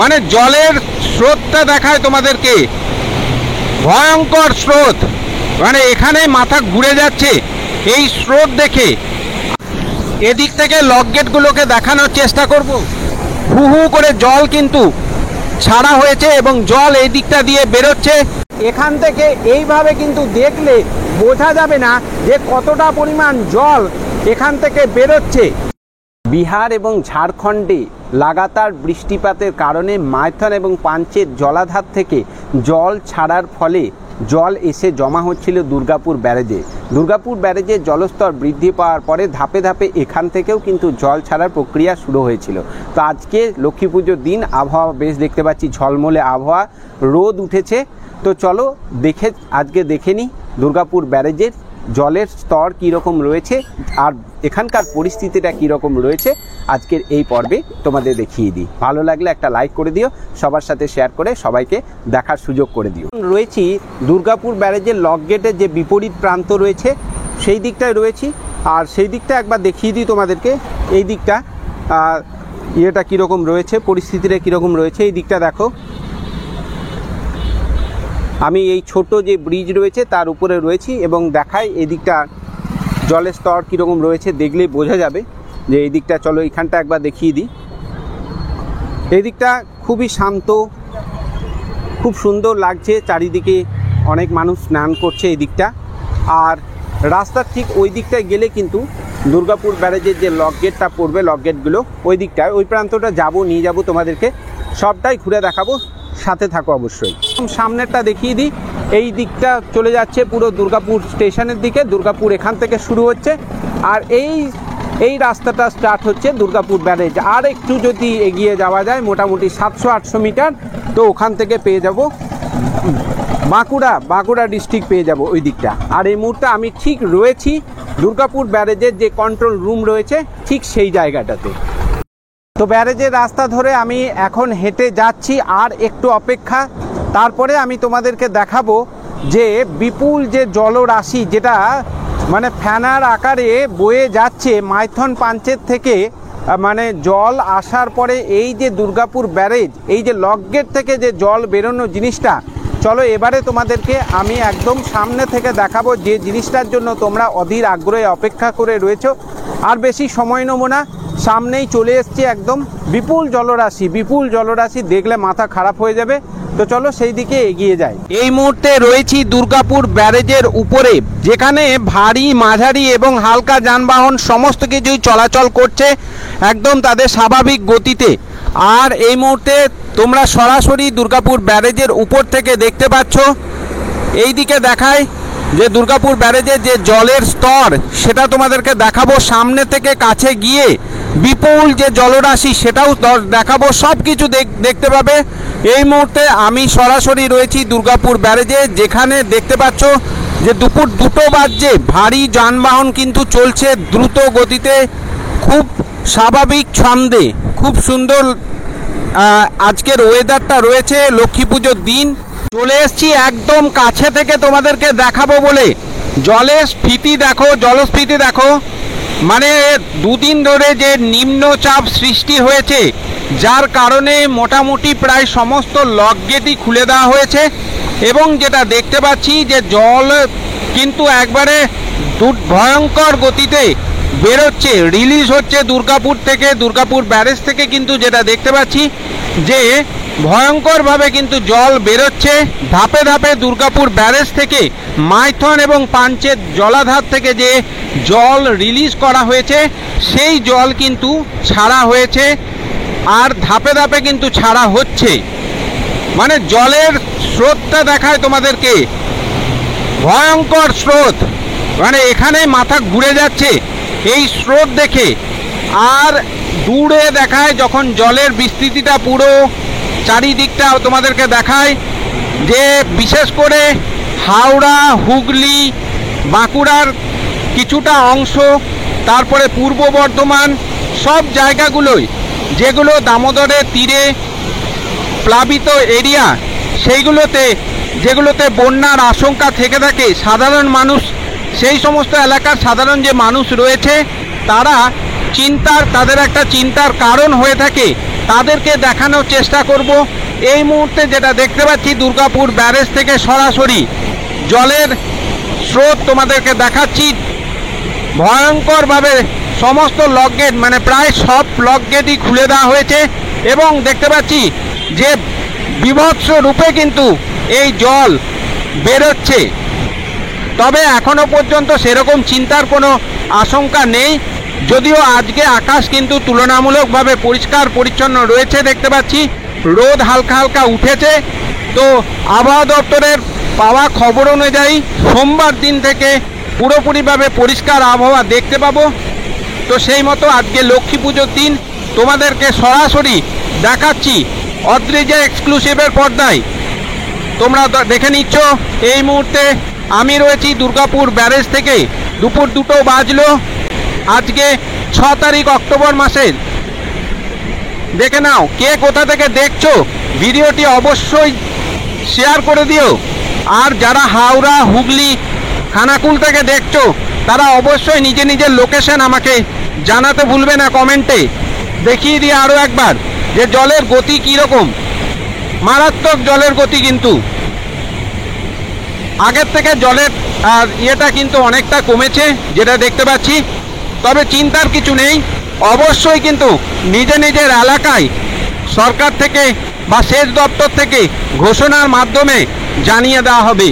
মানে জলের স্রোতটা দেখায় তোমাদেরকে, ভয়ঙ্কর স্রোত। মানে এখানে মাথা ঘুরে যাচ্ছে এই স্রোত দেখে। এদিক থেকে লক গেটগুলোকে দেখানোর চেষ্টা করব। হু হু করে জল কিন্তু ছাড়া হয়েছে এবং জল এই দিকটা দিয়ে বেরোচ্ছে। এখান থেকে এইভাবে কিন্তু দেখলে বোঝা যাবে না যে কতটা পরিমাণ জল এখান থেকে বেরোচ্ছে। বিহার এবং ঝাড়খণ্ডে লাগাতার বৃষ্টিপাতের কারণে মাইথন এবং পাঞ্চেত জলাধার থেকে জল ছাড়ার ফলে জল এসে জমা হচ্ছিল দুর্গাপুর ব্যারেজে। দুর্গাপুর ব্যারেজের জলস্তর বৃদ্ধি পাওয়ার পরে ধাপে ধাপে এখান থেকেও কিন্তু জল ছাড়ার প্রক্রিয়া শুরু হয়েছিল। তো আজকে লক্ষ্মী পুজোর দিন আবহাওয়া বেশ দেখতে পাচ্ছি ঝলমলে আবহাওয়া, রোদ উঠেছে। তো চলো আজকে দেখে নিই দুর্গাপুর ব্যারেজের জলের স্তর কীরকম রয়েছে আর এখানকার পরিস্থিতিটা কীরকম রয়েছে আজকের এই পর্বে তোমাদের দেখিয়ে দিই। ভালো লাগলে একটা লাইক করে দিও, সবার সাথে শেয়ার করে সবাইকে দেখার সুযোগ করে দিও। রয়েছি দুর্গাপুর ব্যারেজের লক গেটের যে বিপরীত প্রান্ত রয়েছে সেই দিকটায় রয়েছি, আর সেই দিকটা একবার দেখিয়ে দিই তোমাদেরকে। এই দিকটা ইয়েটা কীরকম রয়েছে, পরিস্থিতিটা কীরকম রয়েছে এই দিকটা দেখো। আমি এই ছোট যে ব্রিজ রয়েছে তার উপরে রয়েছি এবং দেখাই এই দিকটা জলের স্তর কীরকম রয়েছে, দেখলেই বোঝা যাবে যে এই দিকটা। চলো এইখানটা একবার দেখিয়ে দিই। এই দিকটা খুবই শান্ত, খুব সুন্দর লাগছে, চারিদিকে অনেক মানুষ স্নান করছে এই দিকটা। আর রাস্তার ঠিক ওই দিকটায় গেলে কিন্তু দুর্গাপুর ব্যারেজের যে লক গেটটা পড়বে, লক গেটগুলো ওই দিকটায়, ওই প্রান্তটা নিয়ে যাব তোমাদেরকে, সবটাই ঘুরে দেখাবো, সাথে থাকো অবশ্যই। সামনেরটা দেখিয়ে দিই। এই দিকটা চলে যাচ্ছে পুরো দুর্গাপুর স্টেশনের দিকে, দুর্গাপুর এখান থেকে শুরু হচ্ছে আর এই রাস্তাটা স্টার্ট হচ্ছে দুর্গাপুর ব্যারেজ। আর একটু যদি এগিয়ে যাওয়া যায় মোটামুটি 700-800 মিটার, তো ওখান থেকে পেয়ে যাব বাঁকুড়া ডিস্ট্রিক্ট পেয়ে যাব ওই দিকটা। আর এই মুহূর্তে আমি ঠিক রয়েছি দুর্গাপুর ব্যারেজের যে কন্ট্রোল রুম রয়েছে ঠিক সেই জায়গাটাতে। তো ব্যারেজের রাস্তা ধরে আমি এখন হেঁটে যাচ্ছি, আর একটু অপেক্ষা, তারপরে আমি তোমাদেরকে দেখাবো যে বিপুল যে জলরাশি যেটা মানে ফ্যানার আকারে বয়ে যাচ্ছে মাইথন পাঞ্চেত থেকে, মানে জল আসার পরে এই যে দুর্গাপুর ব্যারেজ, এই যে লক গেট থেকে যে জল বেরোনো জিনিসটা, চলো এবারে তোমাদেরকে আমি একদম সামনে থেকে দেখাবো, যে জিনিসটার জন্য তোমরা অধীর আগ্রহে অপেক্ষা করে রয়েছো। আর বেশি সময় নেব না, সামনেই চলে এসছে একদম বিপুল জলরাশি, দেখলে মাথা খারাপ হয়ে যাবে। তো চলো সেই দিকে এগিয়ে যাই। এই মুহূর্তে রয়েছি দুর্গাপুর ব্যারেজের উপরে, যেখানে ভারী, মাঝারি এবং হালকা যানবাহন সমস্ত কিছুই চলাচল করছে একদম তাদের স্বাভাবিক গতিতে। আর এই মুহূর্তে তোমরা সরাসরি দুর্গাপুর ব্যারেজের উপর থেকে দেখতে পাচ্ছ। এই দিকে দেখায় যে দুর্গাপুর ব্যারেজের যে জলের স্তর সেটা তোমাদেরকে দেখাবো, সামনে থেকে কাছে গিয়ে বিপুল যে জলরাশি সেটাও দেখাবো, সব কিছু দেখতে পাবে। এই মুহূর্তে আমি সরাসরি রয়েছি দুর্গাপুর ব্যারেজে, যেখানে দেখতে পাচ্ছ যে দুপুর 2টো বাজছে, ভারী যানবাহন কিন্তু চলছে দ্রুত গতিতে, খুব স্বাভাবিক ছন্দে, খুব সুন্দর আজকের ওয়েদারটা রয়েছে। লক্ষ্মী পুজোর দিন চলে এসছি একদম কাছে থেকে তোমাদেরকে দেখাবো বলে। জলস্ফীতি দেখো, মানে দুদিন ধরে যে নিম্নচাপ সৃষ্টি হয়েছে, যার কারণে মোটামুটি প্রায় সমস্ত লক গেটই খুলে দেওয়া হয়েছে এবং যেটা দেখতে পাচ্ছি যে জল কিন্তু একবারে ভয়ঙ্কর গতিতে বেরোচ্ছে, রিলিজ হচ্ছে দুর্গাপুর ব্যারেজ থেকে। কিন্তু যেটা দেখতে পাচ্ছি যে ভয়ঙ্করভাবে কিন্তু জল বেরোচ্ছে ধাপে ধাপে দুর্গাপুর ব্যারেজ থেকে। মাইথন এবং পাঞ্চেত জলাধার থেকে যে জল রিলিজ করা হয়েছে সেই জল কিন্তু ছাড়া হয়েছে, আর ধাপে ধাপে কিন্তু ছাড়া হচ্ছে। মানে জলের স্রোতটা দেখায় তোমাদেরকে, ভয়ঙ্কর স্রোত। মানে এখানে মাথা ঘুরে যাচ্ছে এই স্রোত দেখে। আর দূরে দেখায় যখন জলের বিস্তৃতিটা পুরো চারিদিকটা তোমাদেরকে দেখায়, যে বিশেষ করে হাওড়া, হুগলি, বাঁকুড়ার কিছুটা অংশ, তারপরে পূর্ব বর্ধমান, সব জায়গাগুলোই যেগুলো দামোদরের তীরে প্লাবিত এরিয়া, যেগুলোতে বন্যার আশঙ্কা থেকে থাকে, সাধারণ মানুষ, সেই সমস্ত এলাকার সাধারণ যে মানুষ রয়েছে তাদের একটা চিন্তার কারণ হয়ে থাকে তাদেরকে দেখানোর চেষ্টা করব। এই মুহূর্তে যেটা দেখতে পাচ্ছি দুর্গাপুর ব্যারেজ থেকে সরাসরি জলের স্রোত তোমাদেরকে দেখাচ্ছি। ভয়ঙ্করভাবে সমস্ত লক গেট, মানে প্রায় সব লক গেটই খুলে দেওয়া হয়েছে এবং দেখতে পাচ্ছি যে বীভৎস রূপে কিন্তু এই জল বেরোচ্ছে। তবে এখনো পর্যন্ত সেরকম চিন্তার কোনো আশঙ্কা নেই, যদিও আজকে আকাশ কিন্তু তুলনামূলকভাবে পরিষ্কার পরিচ্ছন্ন রয়েছে। দেখতে পাচ্ছি রোদ হালকা হালকা উঠেছে। তো আবহাওয়া দপ্তরের পাওয়া খবর অনুযায়ী সোমবার দিন থেকে পুরোপুরিভাবে পরিষ্কার আবহাওয়া দেখতে পাবো। তো সেই মতো আজকে লক্ষ্মী পুজোর দিন তোমাদেরকে সরাসরি দেখাচ্ছি অদ্রিজা এক্সক্লুসিভের পর্দায়। তোমরা দেখে নিচ্ছ এই মুহূর্তে আমি রয়েছি দুর্গাপুর ব্যারেজ থেকে। দুপুর 2টো বাজলো, আজকে 6 তারিখ অক্টোবর মাসের। দেখে নাও কে কোথা থেকে দেখছো, ভিডিওটি অবশ্যই শেয়ার করে দিও। আর যারা হাওড়া, হুগলি, খানাকুল থেকে দেখছো তারা অবশ্যই নিজের লোকেশন আমাকে জানাতে ভুলবে না কমেন্টে। দেখিয়ে দিয়ে আরও একবার যে জলের গতি কীরকম, মারাত্মক জলের গতি। কিন্তু আগের থেকে জলের ইয়েটা কিন্তু অনেকটা কমেছে যেটা দেখতে পাচ্ছি। তবে চিন্তার কিছু নেই, অবশ্যই কিন্তু নিজের এলাকায় সরকার থেকে বা সেচ দপ্তর থেকে ঘোষণার মাধ্যমে জানিয়ে দেওয়া হবে।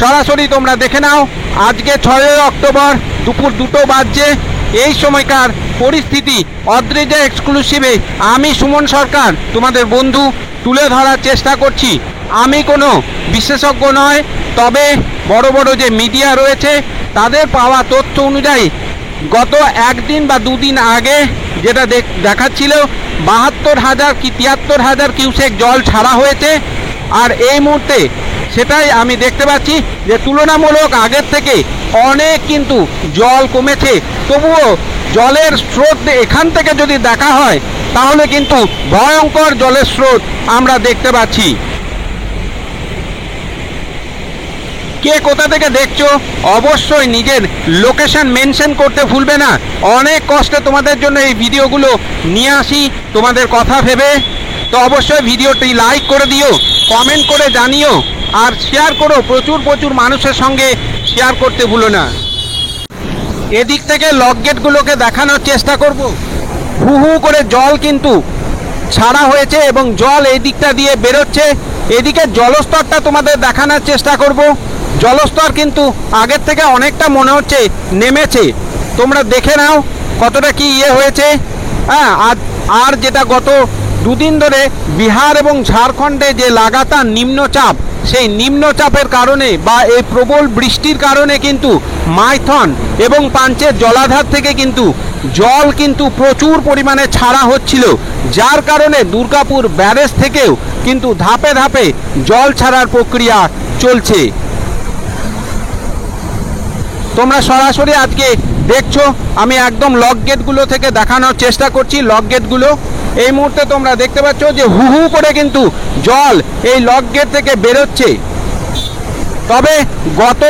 সরাসরি তোমরা দেখে নাও আজকে 6 অক্টোবর দুপুর 2টো বাজছে। এই সময়কার পরিস্থিতি অদ্রিজা এক্সক্লুসিভে আমি সুমন সরকার তোমাদের বন্ধু তুলে ধরার চেষ্টা করছি। আমি কোনো বিশেষজ্ঞ নয়, তবে বড় বড় যে মিডিয়া রয়েছে তাদের পাওয়া তথ্য অনুযায়ী গত 1 দিন বা 2 দিন আগে যেটা দেখাচ্ছিল 72,000 কি 73,000 কিউসেক জল ছাড়া হয়েছে। আর এই মুহূর্তে সেটাই আমি দেখতে পাচ্ছি যে তুলনামূলক আগের থেকে অনেক কিন্তু জল কমেছে। তবুও জলের স্রোত এখান থেকে যদি দেখা হয় তাহলে কিন্তু ভয়ঙ্কর জলের স্রোত আমরা দেখতে পাচ্ছি। কে কোথা থেকে দেখছো অবশ্যই নিজের লোকেশন মেনশন করতে ভুলবে না। অনেক কষ্টে তোমাদের জন্য এই ভিডিওগুলো নিয়ে আসি তোমাদের কথা ভেবে। তো অবশ্যই ভিডিওটি লাইক করে দিও, কমেন্ট করে জানিও আর শেয়ার করো, প্রচুর মানুষের সঙ্গে শেয়ার করতে ভুলো না। এদিক থেকে লক গেটগুলোকে দেখানোর চেষ্টা করব। হু হু করে জল কিন্তু ছাড়া হয়েছে এবং জল এই দিকটা দিয়ে বেরোচ্ছে। এদিকে জলস্তরটা তোমাদের দেখানোর চেষ্টা করব। জলস্তর কিন্তু আগের থেকে অনেকটা মনে হচ্ছে নেমেছে। তোমরা দেখে নাও কতটা কি হয়েছে। হ্যাঁ, আর যেটা গত 2 দিন ধরে বিহার এবং ঝাড়খণ্ডে যে লাগাতার নিম্নচাপ, সেই নিম্নচাপের কারণে বা এই প্রবল বৃষ্টির কারণে কিন্তু মাইথন এবং পাঞ্চের জলাধার থেকে কিন্তু জল কিন্তু প্রচুর পরিমাণে ছাড়া হচ্ছিল, যার কারণে দুর্গাপুর ব্যারেজ থেকেও কিন্তু ধাপে ধাপে জল ছাড়ার প্রক্রিয়া চলছে। তোমরা সরাসরি আজকে দেখছো আমি একদম লক গেটগুলো থেকে দেখানোর চেষ্টা করছি। লক গেটগুলো এই মুহূর্তে তোমরা দেখতে পাচ্ছ যে হু হু করে কিন্তু জল এই লক গেট থেকে বেরোচ্ছে। তবে গত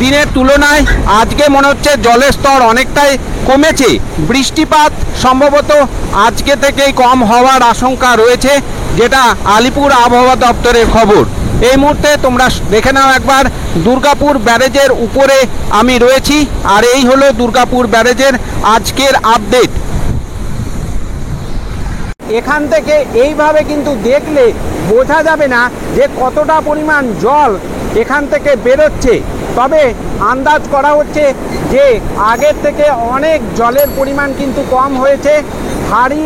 দিনের তুলনায় আজকে মনে হচ্ছে জলের স্তর অনেকটাই কমেছে। বৃষ্টিপাত সম্ভবত আজকে থেকেই কম হওয়ার আশঙ্কা রয়েছে, যেটা আলিপুর আবহাওয়া দপ্তরের খবর। এই মুহূর্তে তোমরা দেখে নাও একবার দুর্গাপুর ব্যারেজের উপরে আমি রয়েছি। আর এই হলো দুর্গাপুর ব্যারেজের আজকের আপডেট। এখান থেকে এইভাবে কিন্তু দেখলে বোঝা যাবে না যে কতটা পরিমাণ জল এখান থেকে বেরোচ্ছে। তবে আন্দাজ করা হচ্ছে যে আগের থেকে অনেক জলের পরিমাণ কিন্তু কম হয়েছে। ভারী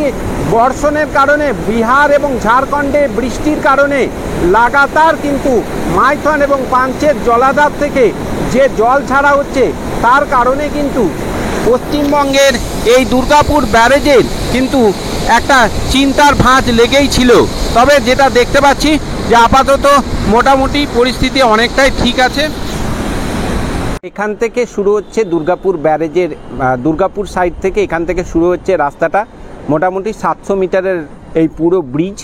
বর্ষণের কারণে বিহার এবং ঝাড়খণ্ডে বৃষ্টির কারণে লাগাতার কিন্তু মাইথন এবং পাঞ্চের জলাধার থেকে যে জল ছাড়া হচ্ছে, তার কারণে কিন্তু পশ্চিমবঙ্গের এই দুর্গাপুর ব্যারেজের কিন্তু একটা চিন্তার ভাঁজ লেগেই ছিল। তবে যেটা দেখতে পাচ্ছি যে আপাতত মোটামুটি পরিস্থিতি অনেকটাই ঠিক আছে। এখান থেকে শুরু হচ্ছে দুর্গাপুর ব্যারেজের দুর্গাপুর সাইড থেকে এখান থেকে শুরু হচ্ছে রাস্তাটা, মোটামুটি 700 মিটারের এই পুরো ব্রিজ।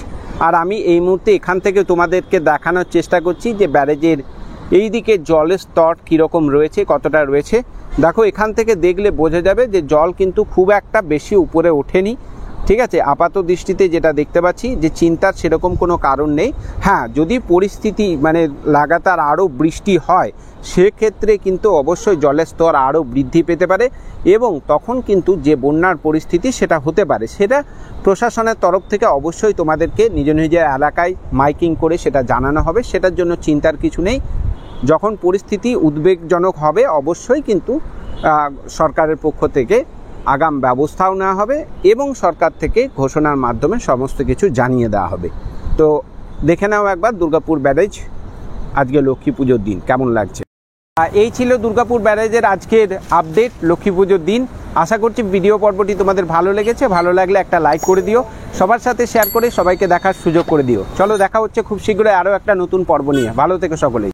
আর আমি এই মুহূর্তে এখান থেকে তোমাদেরকে দেখানোর চেষ্টা করছি যে ব্যারেজের এই দিকে জলের স্তর কীরকম রয়েছে, কতটা রয়েছে। দেখো এখান থেকে দেখলে বোঝা যাবে যে জল কিন্তু খুব একটা বেশি উপরে ওঠেনি, ঠিক আছে, আপাত দৃষ্টিতে যেটা দেখতে পাচ্ছি যে চিন্তার সেরকম কোনো কারণ নেই। হ্যাঁ, যদি পরিস্থিতি মানে লাগাতার আরও বৃষ্টি হয় সেক্ষেত্রে কিন্তু অবশ্যই জলের স্তর আরও বৃদ্ধি পেতে পারে এবং তখন কিন্তু যে বন্যার পরিস্থিতি সেটা হতে পারে। সেটা প্রশাসনের তরফ থেকে অবশ্যই তোমাদেরকে নিজ নিজের এলাকায় মাইকিং করে সেটা জানানো হবে, সেটার জন্য চিন্তার কিছু নেই। যখন পরিস্থিতি উদ্বেগজনক হবে অবশ্যই কিন্তু সরকারের পক্ষ থেকে আগাম ব্যবস্থাও নেওয়া হবে এবং সরকার থেকে ঘোষণার মাধ্যমে সমস্ত কিছু জানিয়ে দেওয়া হবে। তো দেখে নাও একবার দুর্গাপুর ব্যারেজ আজকে লক্ষ্মী পুজোর দিন কেমন লাগছে। এই ছিল দুর্গাপুর ব্যারেজের আজকের আপডেট লক্ষ্মী পুজোর দিন। আশা করছি ভিডিও পর্বটি তোমাদের ভালো লেগেছে। ভালো লাগলে একটা লাইক করে দিও, সবার সাথে শেয়ার করে সবাইকে দেখার সুযোগ করে দিও। চলো দেখা হচ্ছে খুব শীঘ্রই আরও একটা নতুন পর্ব নিয়ে। ভালো থেকো সকলেই।